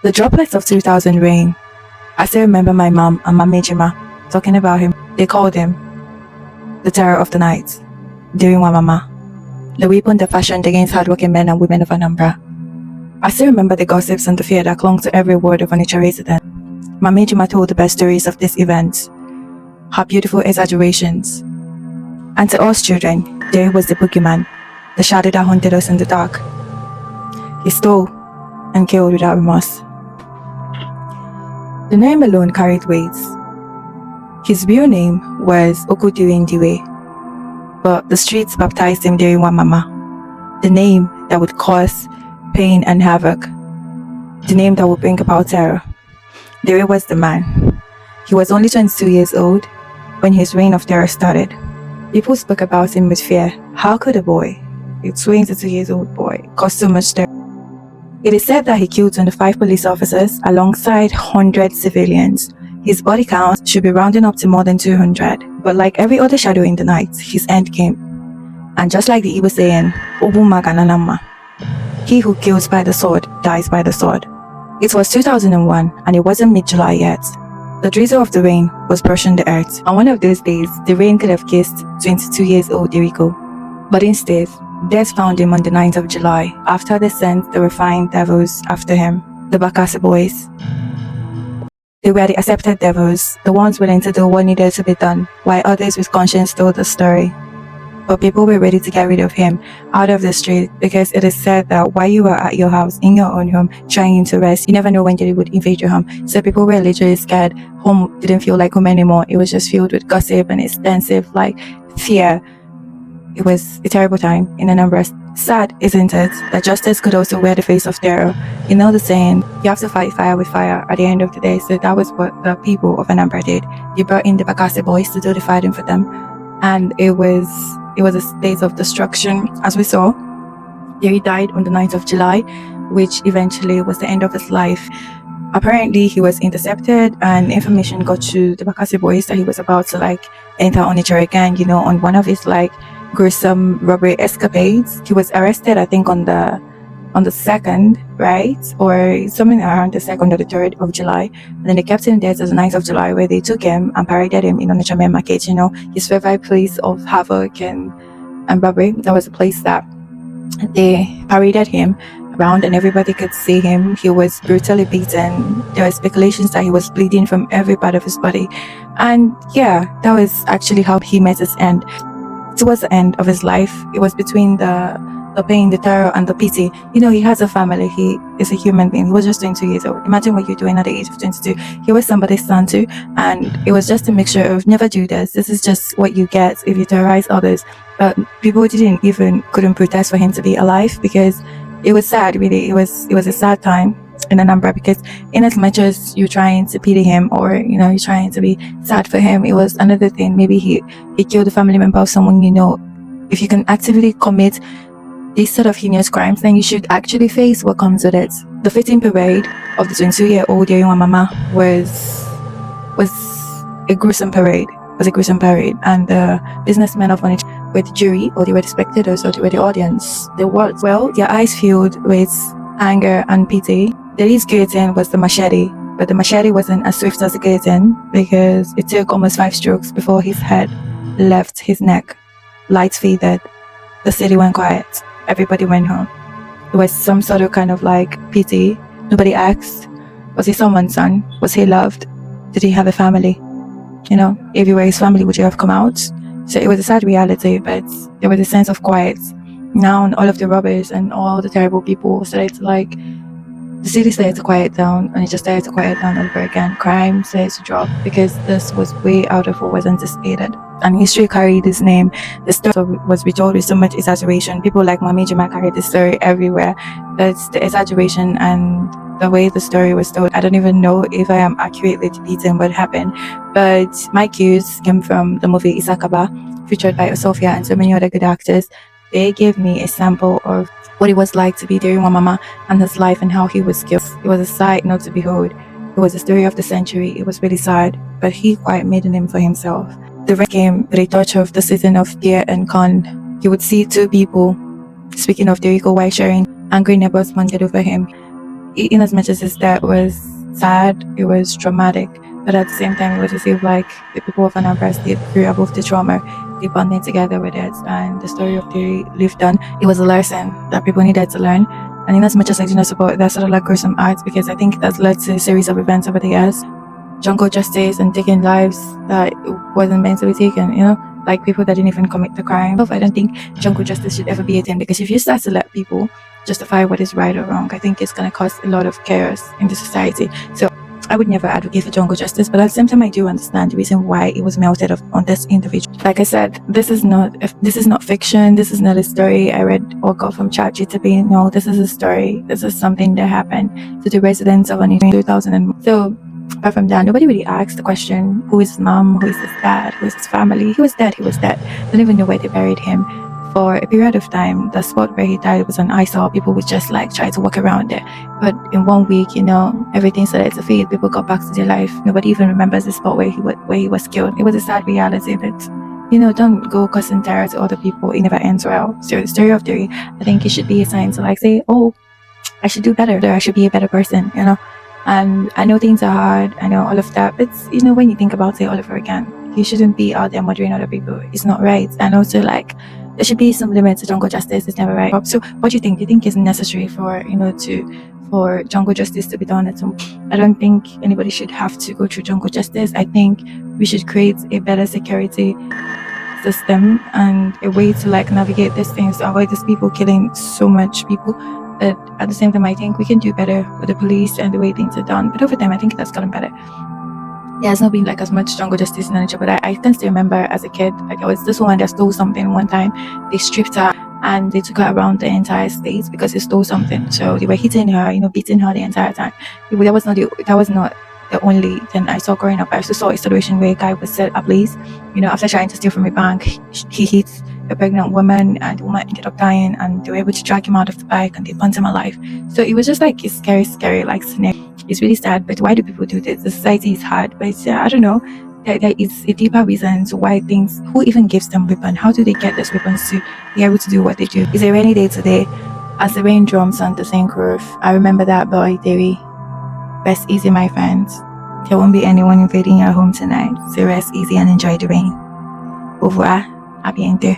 The droplets of 2000 rain. I still remember my mom and Mama Jima talking about him. They called him the terror of the night, Deruwamama, the weapon that fashioned against hardworking men and women of Anambra. I still remember the gossips and the fear that clung to every word of Onitsha resident. Mama Jima told the best stories of this event, her beautiful exaggerations. And to us children, there was the boogeyman, the shadow that haunted us in the dark. He stole and killed without remorse. The name alone carried weight. His real name was Okwudili Ndiwe, but the streets baptized him Deruwamama, the name that would cause pain and havoc, the name that would bring about terror. There was the man. He was only 22 years old when his reign of terror started. People spoke about him with fear. How could a boy, a 22 years old boy, cause so much terror? It is said that he killed 25 police officers alongside 100 civilians. His body count should be rounding up to more than 200. But like every other shadow in the night, his end came. And just like the Igbo saying, Ogboma, he who kills by the sword dies by the sword. It was 2001 and it wasn't mid-July yet. The drizzle of the rain was brushing the earth. On one of those days, the rain could have kissed 22 years old Derico. But instead, death found him on the 9th of July after they sent the refined devils after him, the Bakassi Boys. They were the accepted devils, the ones willing to do what needed to be done, while others with conscience told the story. But people were ready to get rid of him out of the street because it is said that while you were at your house, in your own home, trying to rest, you never know when they would invade your home. So people were literally scared. Home didn't feel like home anymore. It was just filled with gossip and extensive fear. It was a terrible time in Anambra. Sad, isn't it, that justice could also wear the face of terror? You know the saying, you have to fight fire with fire at the end of the day. So that was what the people of Anambra did. They brought in the Bakassi Boys to do the fighting for them. And it was a state of destruction. As we saw, he died on the 9th of July, which eventually was the end of his life. Apparently, he was intercepted and information got to the Bakassi Boys that he was about to enter Onitsha again, on one of his gruesome robbery escapades. He was arrested, I think, on the 2nd, right? Or something around the 2nd or the 3rd of July. And then they kept him there to the 9th of July, where they took him and paraded him in Onitsha main market, his favorite place of havoc and robbery. That was a place that they paraded him around and everybody could see him. He was brutally beaten. There were speculations that he was bleeding from every part of his body. And yeah, that was actually how he met his end. Towards the end of his life, it was between the pain, the terror, and the pity. He has a family. He is a human being. He was just 22 years old. Imagine what you're doing at the age of 22. He was somebody's son too, and it was just a mixture of never do this. This is just what you get if you terrorize others. But people couldn't protest for him to be alive because it was sad. Really, it was a sad time in Anambra because in as much as you're trying to pity him or you're trying to be sad for him, it was another thing. Maybe he killed a family member of someone. If you can actively commit these sort of heinous crimes, then you should actually face what comes with it. The fitting parade of the 22-year-old Nwamama was a gruesome parade. And the businessmen of Onitsha were the jury, or they were the spectators, or they were the audience. Their eyes filled with anger and pity. The guillotine was the machete, but the machete wasn't as swift as the guillotine because it took almost 5 strokes before his head left his neck. Lights faded. The city went quiet. Everybody went home. It was some sort of pity. Nobody asked, was he someone's son? Was he loved? Did he have a family? If you were his family, would you have come out? So it was a sad reality, but there was a sense of quiet. Now all of the robbers and all the terrible people started to the city started to quiet down, and it just started to quiet down over again. Crime started to drop because this was way out of what was anticipated. And history carried his name. The story was retold with so much exaggeration. People like Mama Jima carried the story everywhere. That's the exaggeration and the way the story was told. I don't even know if I am accurately depicting what happened, but my cues came from the movie Isakaba, featured by Osofia and so many other good actors. They gave me a sample of what it was like to be Deruwamama and his life and how he was killed. It was a sight not to behold. It was a story of the century. It was really sad, but he quite made a name for himself. The rain came with a touch of the season of fear and con. You would see 2 people, speaking of Derico, while sharing, angry neighbors wanted over him. in as much as his death was sad, it was traumatic, but at the same time, it was as if like the people of Anambra State grew above the trauma, they bonded together with it, and the story of Deri lived on. It was a lesson that people needed to learn. And in as much as I do not support that sort of like gruesome acts, because I think that's led to a series of events over the years, jungle justice and taking lives that wasn't meant to be taken, you know, like people that didn't even commit the crime. I don't think jungle justice should ever be a thing, because if you start to let people justify what is right or wrong, I think it's going to cause a lot of chaos in the society. So I would never advocate for jungle justice, but at the same time, I do understand the reason why it was melted on this individual. Like I said, this is not fiction. This is not a story I read or got from ChatGPT. No, this is a story. This is something that happened to the residents of Onitsha in 2001. So apart from that, nobody really asked the question: who is his mom? Who is his dad? Who is his family? He was dead. He was dead. Don't even know where they buried him. For a period of time, the spot where he died was an eyesore. People would just like try to walk around there. But in 1 week, you know, everything started to fade. People got back to their life. Nobody even remembers the spot where he was killed. It was a sad reality that, you know, don't go causing terror to other people. It never ends well. So the story of Deri, I think it should be a sign to like say, oh, I should do better. I should be a better person, you know. And I know things are hard. I know all of that. But, you know, when you think about it all over again, you shouldn't be out there murdering other people. It's not right. And also, like, there should be some limits to jungle justice. It's never right. So what do you think? Do you think it's necessary for, you know, for jungle justice to be done at some? I don't think anybody should have to go through jungle justice. I think we should create a better security system and a way to like navigate these things to avoid these people killing so much people. But at the same time, I think we can do better with the police and the way things are done. But over time, I think that's gotten better. Yeah, it's not been like as much jungle justice in Onitsha, but I tend to remember as a kid, like there was this woman that stole something one time. They stripped her and they took her around the entire state because they stole something. So they were hitting her, you know, beating her the entire time. That was not the only thing I saw growing up. I also saw a situation where a guy was set ablaze, you know, after trying to steal from a bank. He hit a pregnant woman and the woman ended up dying, and they were able to drag him out of the bike and they burnt him alive. So it was just like a scary like scenario. It's really sad, but why do people do this? The society is hard, but I don't know. There is a deeper reason to why things. Who even gives them weapons? How do they get these weapons to be able to do what they do? It's a rainy day today, as the rain drums on the sink roof. I remember that boy, Deri. Rest easy, my friends. There won't be anyone invading your home tonight, so rest easy and enjoy the rain. Au revoir. À bientôt.